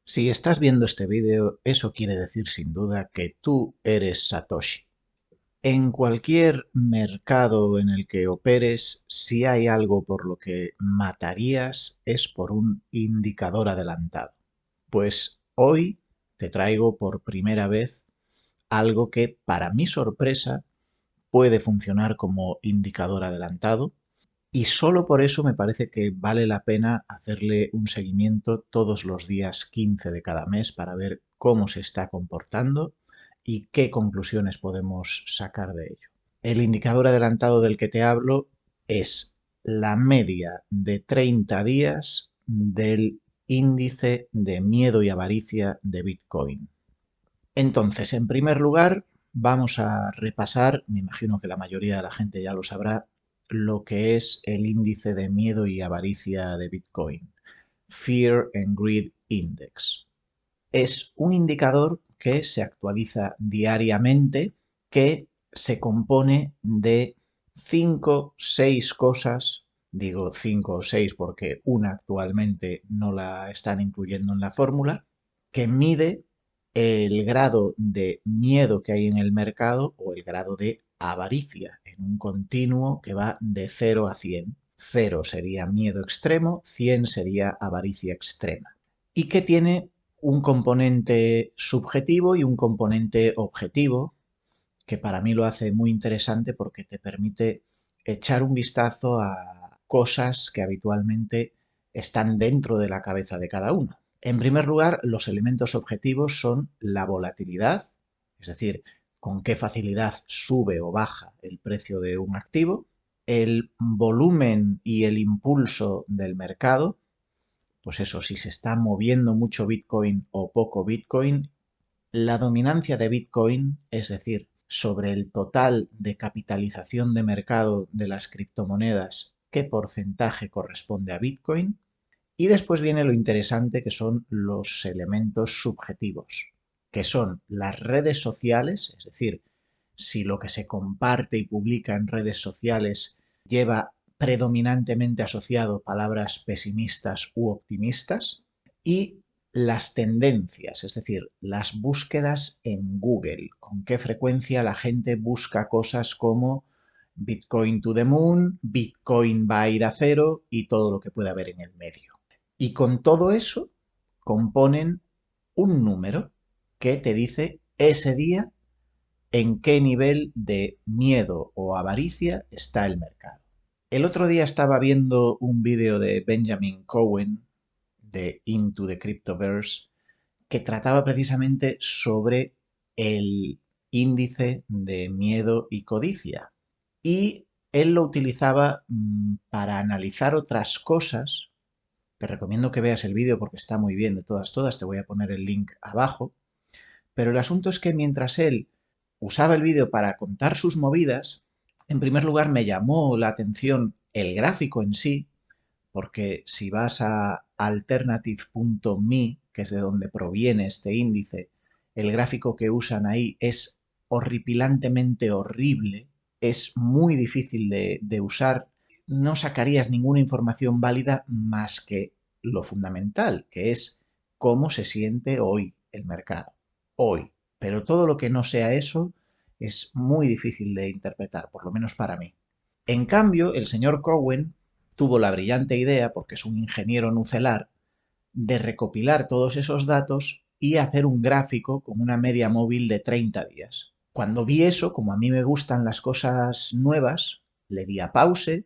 Si estás viendo este vídeo, eso quiere decir sin duda que tú eres Satoshi. En cualquier mercado en el que operes, si hay algo por lo que matarías es por un indicador adelantado. Pues hoy te traigo por primera vez algo que, para mi sorpresa, puede funcionar como indicador adelantado y solo por eso me parece que vale la pena hacerle un seguimiento todos los días 15 de cada mes para ver cómo se está comportando y qué conclusiones podemos sacar de ello. El indicador adelantado del que te hablo es la media de 30 días del índice de miedo y avaricia de Bitcoin. Entonces, en primer lugar, vamos a repasar, me imagino que la mayoría de la gente ya lo sabrá, lo que es el índice de miedo y avaricia de Bitcoin, Fear and Greed Index. Es un indicador que se actualiza diariamente, que se compone de 5, 6 cosas, digo 5 o 6 porque una actualmente no la están incluyendo en la fórmula, que mide el grado de miedo que hay en el mercado o el grado de avaricia en un continuo que va de 0 a 100. 0 sería miedo extremo, 100 sería avaricia extrema. Y que tiene un componente subjetivo y un componente objetivo, que para mí lo hace muy interesante porque te permite echar un vistazo a cosas que habitualmente están dentro de la cabeza de cada uno. En primer lugar, los elementos objetivos son la volatilidad, es decir, con qué facilidad sube o baja el precio de un activo, el volumen y el impulso del mercado, pues eso, si se está moviendo mucho Bitcoin o poco Bitcoin, la dominancia de Bitcoin, es decir, sobre el total de capitalización de mercado de las criptomonedas, qué porcentaje corresponde a Bitcoin. Y después viene lo interesante que son los elementos subjetivos, que son las redes sociales, es decir, si lo que se comparte y publica en redes sociales lleva predominantemente asociado palabras pesimistas u optimistas, y las tendencias, es decir, las búsquedas en Google, con qué frecuencia la gente busca cosas como Bitcoin to the moon, Bitcoin va a ir a cero y todo lo que puede haber en el medio. Y con todo eso componen un número que te dice ese día en qué nivel de miedo o avaricia está el mercado. El otro día estaba viendo un vídeo de Benjamin Cohen de Into the Cryptoverse que trataba precisamente sobre el índice de miedo y codicia. Y él lo utilizaba para analizar otras cosas. Te recomiendo que veas el vídeo porque está muy bien de todas, te voy a poner el link abajo. Pero el asunto es que mientras él usaba el vídeo para contar sus movidas, en primer lugar me llamó la atención el gráfico en sí, porque si vas a alternative.me, que es de donde proviene este índice, el gráfico que usan ahí es horripilantemente horrible, es muy difícil de usar, no sacarías ninguna información válida más que lo fundamental, que es cómo se siente hoy el mercado. Hoy. Pero todo lo que no sea eso es muy difícil de interpretar, por lo menos para mí. En cambio, el señor Cowen tuvo la brillante idea, porque es un ingeniero nucelar, de recopilar todos esos datos y hacer un gráfico con una media móvil de 30 días. Cuando vi eso, como a mí me gustan las cosas nuevas, le di a pause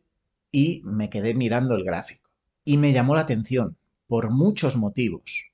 y me quedé mirando el gráfico. Y me llamó la atención, por muchos motivos.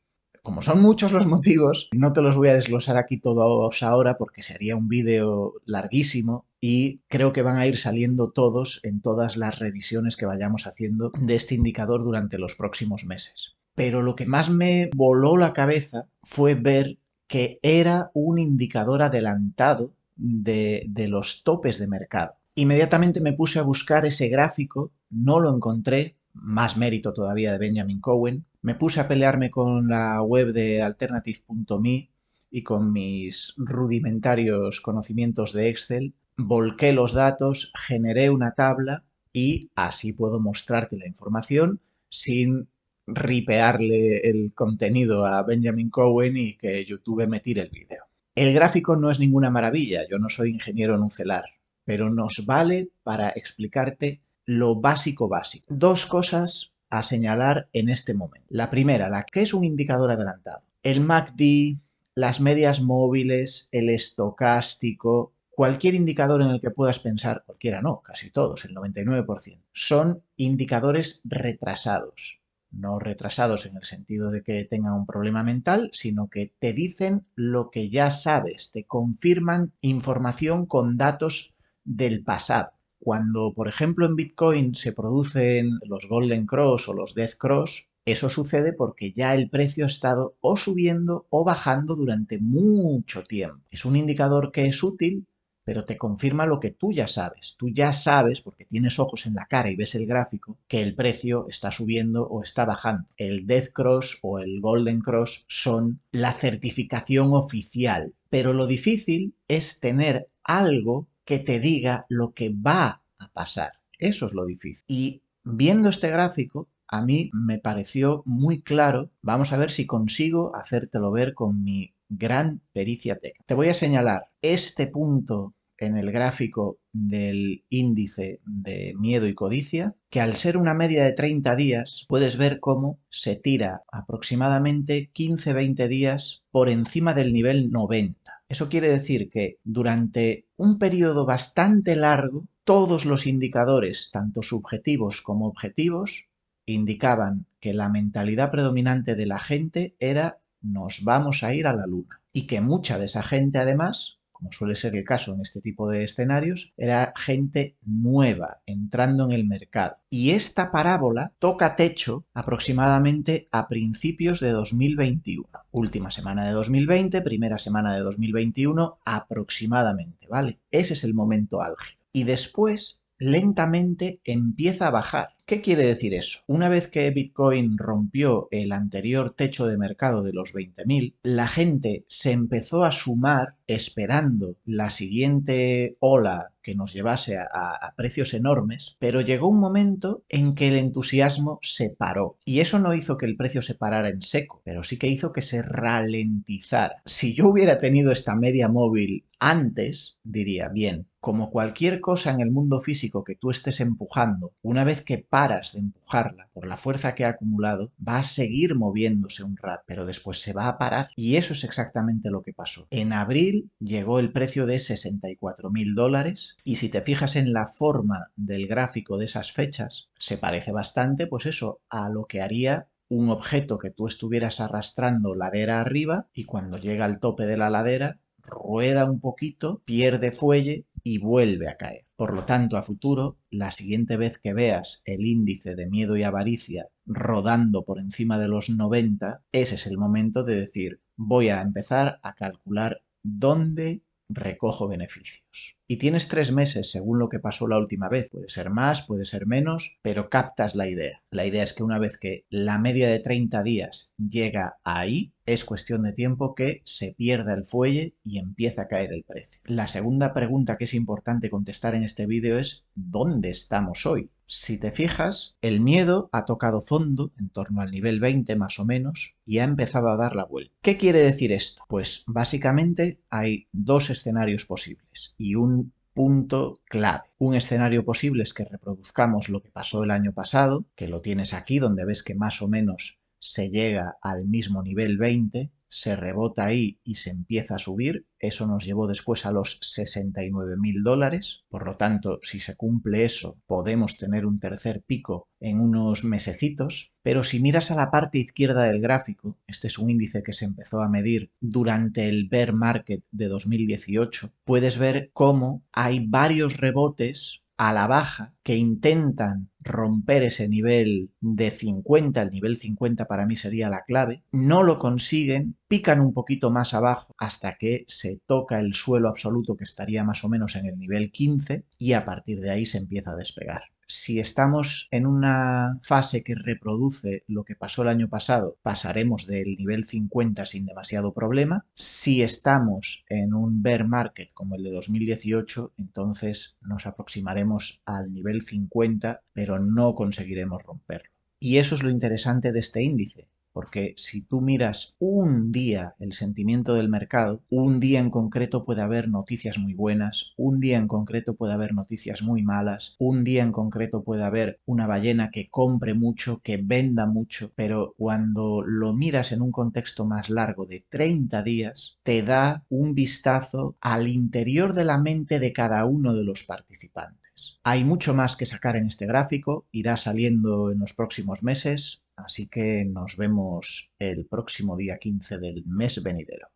Como son muchos los motivos, no te los voy a desglosar aquí todos ahora porque sería un vídeo larguísimo y creo que van a ir saliendo todos en todas las revisiones que vayamos haciendo de este indicador durante los próximos meses. Pero lo que más me voló la cabeza fue ver que era un indicador adelantado de los topes de mercado. Inmediatamente me puse a buscar ese gráfico, no lo encontré, más mérito todavía de Benjamin Cowen. Me puse a pelearme con la web de alternative.me y con mis rudimentarios conocimientos de Excel, volqué los datos, generé una tabla y así puedo mostrarte la información sin ripearle el contenido a Benjamin Cowen y que YouTube me tire el vídeo. El gráfico no es ninguna maravilla, yo no soy ingeniero nucelar, pero nos vale para explicarte lo básico básico. Dos cosas a señalar en este momento. La primera, la que es un indicador adelantado. El MACD, las medias móviles, el estocástico, cualquier indicador en el que puedas pensar, cualquiera no, casi todos, el 99%, son indicadores retrasados. No retrasados en el sentido de que tengan un problema mental, sino que te dicen lo que ya sabes, te confirman información con datos del pasado. Cuando, por ejemplo, en Bitcoin se producen los Golden Cross o los Death Cross, eso sucede porque ya el precio ha estado o subiendo o bajando durante mucho tiempo. Es un indicador que es útil, pero te confirma lo que tú ya sabes. Tú ya sabes, porque tienes ojos en la cara y ves el gráfico, que el precio está subiendo o está bajando. El Death Cross o el Golden Cross son la certificación oficial, pero lo difícil es tener algo que te diga lo que va a pasar. Eso es lo difícil. Y viendo este gráfico, a mí me pareció muy claro. Vamos a ver si consigo hacértelo ver con mi gran pericia técnica. Te voy a señalar este punto en el gráfico del índice de miedo y codicia, que al ser una media de 30 días, puedes ver cómo se tira aproximadamente 15-20 días por encima del nivel 90. Eso quiere decir que durante un periodo bastante largo, todos los indicadores, tanto subjetivos como objetivos, indicaban que la mentalidad predominante de la gente era nos vamos a ir a la luna. Y que mucha de esa gente, además, como suele ser el caso en este tipo de escenarios, era gente nueva entrando en el mercado. Y esta parábola toca techo aproximadamente a principios de 2021. Última semana de 2020, primera semana de 2021 aproximadamente, ¿vale? Ese es el momento álgido. Y después lentamente empieza a bajar. ¿Qué quiere decir eso? Una vez que Bitcoin rompió el anterior techo de mercado de los 20.000, la gente se empezó a sumar esperando la siguiente ola que nos llevase a precios enormes, pero llegó un momento en que el entusiasmo se paró. Y eso no hizo que el precio se parara en seco, pero sí que hizo que se ralentizara. Si yo hubiera tenido esta media móvil antes, diría, bien, como cualquier cosa en el mundo físico que tú estés empujando, una vez que paras de empujarla por la fuerza que ha acumulado, va a seguir moviéndose un rato, pero después se va a parar. Y eso es exactamente lo que pasó. En abril llegó el precio de $64.000 y si te fijas en la forma del gráfico de esas fechas, se parece bastante, pues eso, a lo que haría un objeto que tú estuvieras arrastrando ladera arriba y cuando llega al tope de la ladera rueda un poquito, pierde fuelle y vuelve a caer. Por lo tanto, a futuro, la siguiente vez que veas el índice de miedo y avaricia rodando por encima de los 90, ese es el momento de decir, voy a empezar a calcular dónde recojo beneficios. Y tienes 3 meses según lo que pasó la última vez. Puede ser más, puede ser menos, pero captas la idea. La idea es que una vez que la media de 30 días llega ahí, es cuestión de tiempo que se pierda el fuelle y empieza a caer el precio. La segunda pregunta que es importante contestar en este vídeo es ¿dónde estamos hoy? Si te fijas, el miedo ha tocado fondo, en torno al nivel 20 más o menos, y ha empezado a dar la vuelta. ¿Qué quiere decir esto? Pues básicamente hay dos escenarios posibles y un punto clave. Un escenario posible es que reproduzcamos lo que pasó el año pasado, que lo tienes aquí, donde ves que más o menos se llega al mismo nivel 20, se rebota ahí y se empieza a subir. Eso nos llevó después a los $69.000. Por lo tanto, si se cumple eso, podemos tener un tercer pico en unos mesecitos. Pero si miras a la parte izquierda del gráfico, este es un índice que se empezó a medir durante el bear market de 2018, puedes ver cómo hay varios rebotes a la baja que intentan romper ese nivel de 50, el nivel 50 para mí sería la clave, no lo consiguen, pican un poquito más abajo hasta que se toca el suelo absoluto que estaría más o menos en el nivel 15 y a partir de ahí se empieza a despegar. Si estamos en una fase que reproduce lo que pasó el año pasado, pasaremos del nivel 50 sin demasiado problema. Si estamos en un bear market como el de 2018, entonces nos aproximaremos al nivel 50, pero no conseguiremos romperlo. Y eso es lo interesante de este índice, porque si tú miras un día el sentimiento del mercado, un día en concreto puede haber noticias muy buenas, un día en concreto puede haber noticias muy malas, un día en concreto puede haber una ballena que compre mucho, que venda mucho, pero cuando lo miras en un contexto más largo de 30 días, te da un vistazo al interior de la mente de cada uno de los participantes. Hay mucho más que sacar en este gráfico, irá saliendo en los próximos meses, así que nos vemos el próximo día 15 del mes venidero.